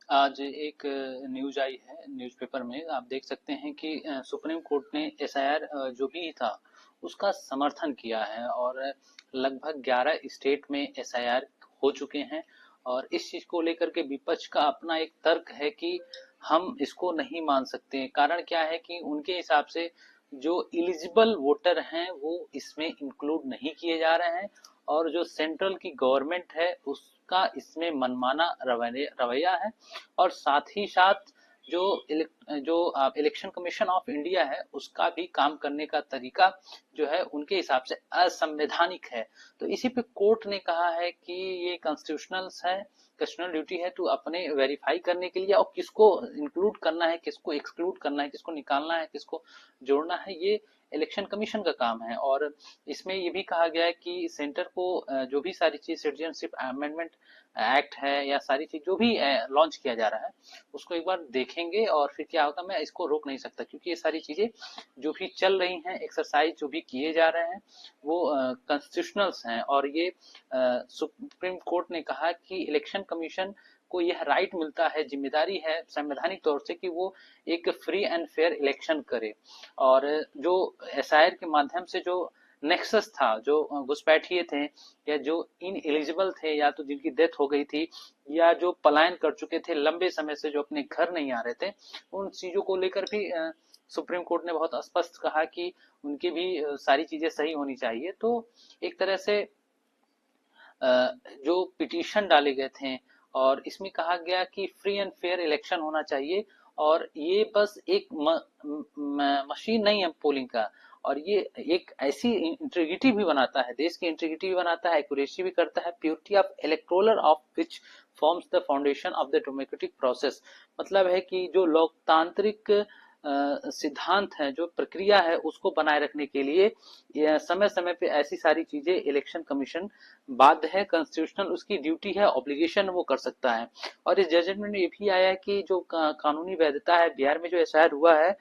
आज एक न्यूज आई है न्यूज़पेपर में। आप देख सकते हैं कि सुप्रीम कोर्ट ने एसआईआर जो भी था उसका समर्थन किया है और लगभग 11 स्टेट में एसआईआर हो चुके हैं। और इस चीज को लेकर के विपक्ष का अपना एक तर्क है कि हम इसको नहीं मान सकते। कारण क्या है कि उनके हिसाब से जो एलिजिबल वोटर हैं वो इसमें इंक्लूड नहीं किए जा रहे हैं और जो सेंट्रल की गवर्नमेंट है उसका इसमें मनमाना रवैया है। और साथ ही साथ जो इलेक्शन कमीशन ऑफ इंडिया है उसका भी काम करने का तरीका जो है उनके हिसाब से असंवैधानिक है। तो इसी पे कोर्ट ने कहा है कि ये कॉन्स्टिट्यूशनल ड्यूटी है टू अपने वेरीफाई करने के लिए, और किसको इंक्लूड करना है, किसको एक्सक्लूड करना है, किसको निकालना है, किसको जोड़ना है, ये इलेक्शन कमीशन का काम है। और इसमें ये भी कहा गया है कि सेंटर को जो भी सारी चीज सिटीजनशिप अमेंडमेंट एक्ट है या सारी चीज जो भी लॉन्च किया जा रहा है उसको एक बार देखेंगे और फिर क्या होगा। मैं इसको रोक नहीं सकता क्योंकि ये सारी चीजें जो भी चल रही हैं, एक्सरसाइज जो भी किए जा रहे हैं वो कॉन्स्टिट्यूशनल्स हैं। और ये सुप्रीम कोर्ट ने कहा कि इलेक्शन कमीशन को यह राइट मिलता है, जिम्मेदारी है संवैधानिक तौर से कि वो एक फ्री एंड फेयर इलेक्शन करे। और जो एसआईआर के माध्यम से जो नेक्सस था, जो घुसपैठिए थे या जो इन एलिजिबल थे या तो जिनकी डेथ हो गई थी या जो पलायन कर चुके थे लंबे समय से, जो अपने घर नहीं आ रहे थे, उन चीजों को लेकर भी सुप्रीम कोर्ट ने बहुत स्पष्ट कहा कि उनकी भी सारी चीजें सही होनी चाहिए। तो एक तरह से जो पिटीशन डाले गए थे और इसमें कहा गया कि फ्री एंड फेयर इलेक्शन होना चाहिए। और ये बस एक मशीन नहीं है पोलिंग का, और ये एक ऐसी इंटीग्रिटी भी बनाता है, देश की इंटीग्रिटी भी बनाता है, एक्यूरेसी भी करता है, purity of electoral of which forms the foundation of the democratic process. मतलब है कि जो लोकतांत्रिक सिद्धांत है, जो प्रक्रिया है, उसको बनाए रखने के लिए समय समय पे ऐसी सारी चीजें इलेक्शन कमीशन बाध्य है, कॉन्स्टिट्यूशनल उसकी ड्यूटी है, ऑब्लिगेशन वो कर सकता है। और इस जजमेंट में ये भी आया है कि जो कानूनी वैधता है बिहार में जो एसआईआर हुआ है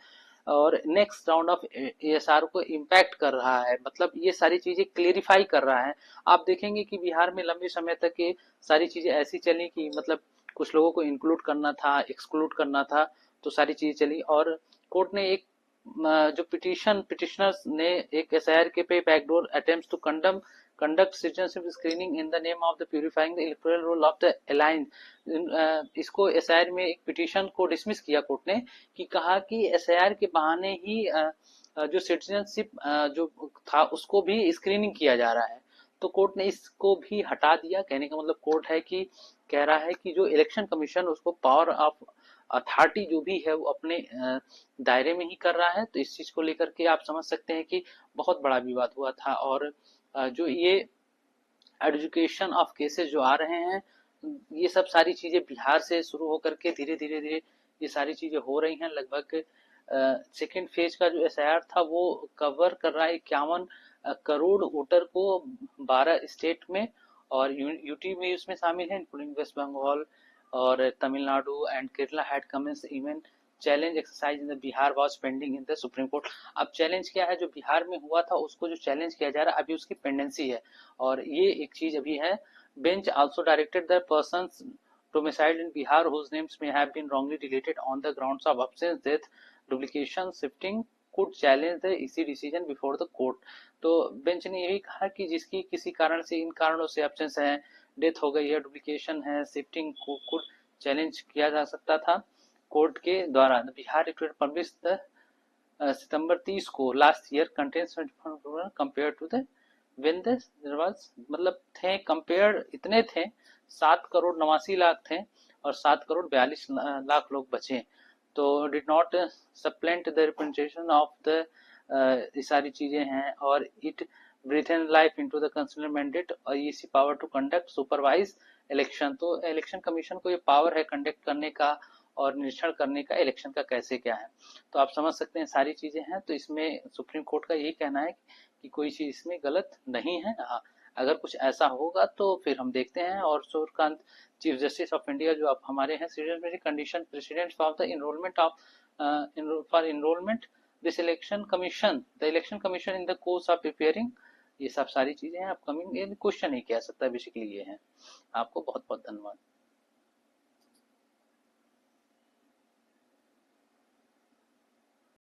और नेक्स्ट राउंड ऑफ एएसआर को इम्पैक्ट कर रहा है, मतलब ये सारी चीजें क्लेरिफाई कर रहा है। आप देखेंगे कि बिहार में लंबे समय तक ये सारी चीजें ऐसी चली कि मतलब कुछ लोगों को इंक्लूड करना था, एक्सक्लूड करना था, तो सारी चीजें चली। और कोर्ट ने एक जो पिटिशनर्स ने एक एसआईआर के पे backdoor attempts to conduct citizenship screening in the name of the purifying the electoral roll of the alliance, इसको एसआईआर में एक पिटीशन को डिसमिस किया कोर्ट ने, कि कहा कि एसआईआर के बहाने ही जो सिटीजनशिप जो था उसको भी स्क्रीनिंग किया जा रहा है। तो कोर्ट ने इसको भी हटा दिया। कहने का मतलब कोर्ट है कि कह रहा है कि जो इलेक्शन कमीशन उसको पावर ऑफ अथॉरिटी जो भी है वो अपने दायरे में ही कर रहा है। तो इस चीज को लेकर के आप समझ सकते हैं कि बहुत बड़ा विवाद हुआ था। और जो ये एडजुकेशन ऑफ केसेस जो आ रहे हैं, ये सब सारी चीजें बिहार से शुरू होकर के धीरे धीरे धीरे ये सारी चीजें हो रही हैं। लगभग सेकेंड फेज का जो एसआईआर था वो कवर कर रहा है 51 करोड़ वोटर को 12 स्टेट में, और यूटी भी उसमें शामिल है, इंक्लूडिंग वेस्ट बंगाल और Tamil Nadu and Kerala had commenced even challenge exercise in the Bihar was pending in the supreme court. अब चैलेंज क्या है, जो बिहार में हुआ था उसको जो चैलेंज किया जा रहा है अभी उसकी पेंडेंसी है। और ये एक चीज अभी है। Bench also directed the persons domiciled in Bihar whose names may have been wrongly deleted on the grounds of absence, death, duplication, shifting could challenge the EC decision before the court। तो bench ने यही कहा कि जिसकी किसी कारण से, इन कारणों से एब्सेंस है, डेथ हो गई है, डुप्लीकेशन है, शिफ्टिंग को could चैलेंज किया जा सकता था कोर्ट के द्वारा। बिहार पब्लिश द सितंबर 30 को last year contents compare to the when there was, मतलब थे कंपेयर इतने थे, 7 करोड़ 89 लाख थे और 7 करोड़ 42 लाख लोग बचे। तो did not supplant the representation of the ये सारी चीजें हैं। और it breathe in life into the constitutional mandate और इसी power to conduct supervise election. तो इलेक्शन कमीशन को ये पावर है कंडक्ट करने का और निरीक्षण करने का इलेक्शन का कैसे क्या है। तो आप समझ सकते हैं सारी चीजें हैं। तो इसमें सुप्रीम कोर्ट का यही कहना है कि कोई चीज इसमें गलत नहीं है। हाँ, अगर कुछ ऐसा होगा तो फिर हम देखते हैं। और Suryakant chief justice of India जो आप हमारे हैं, condition president for the enrollment of for enrollment this election commission, the election commission in the course of preparing, ये सब सारी चीजें हैं। अपकमिंग क्वेश्चन ही कह सकता है, बेसिकली ये है। आपको बहुत बहुत धन्यवाद।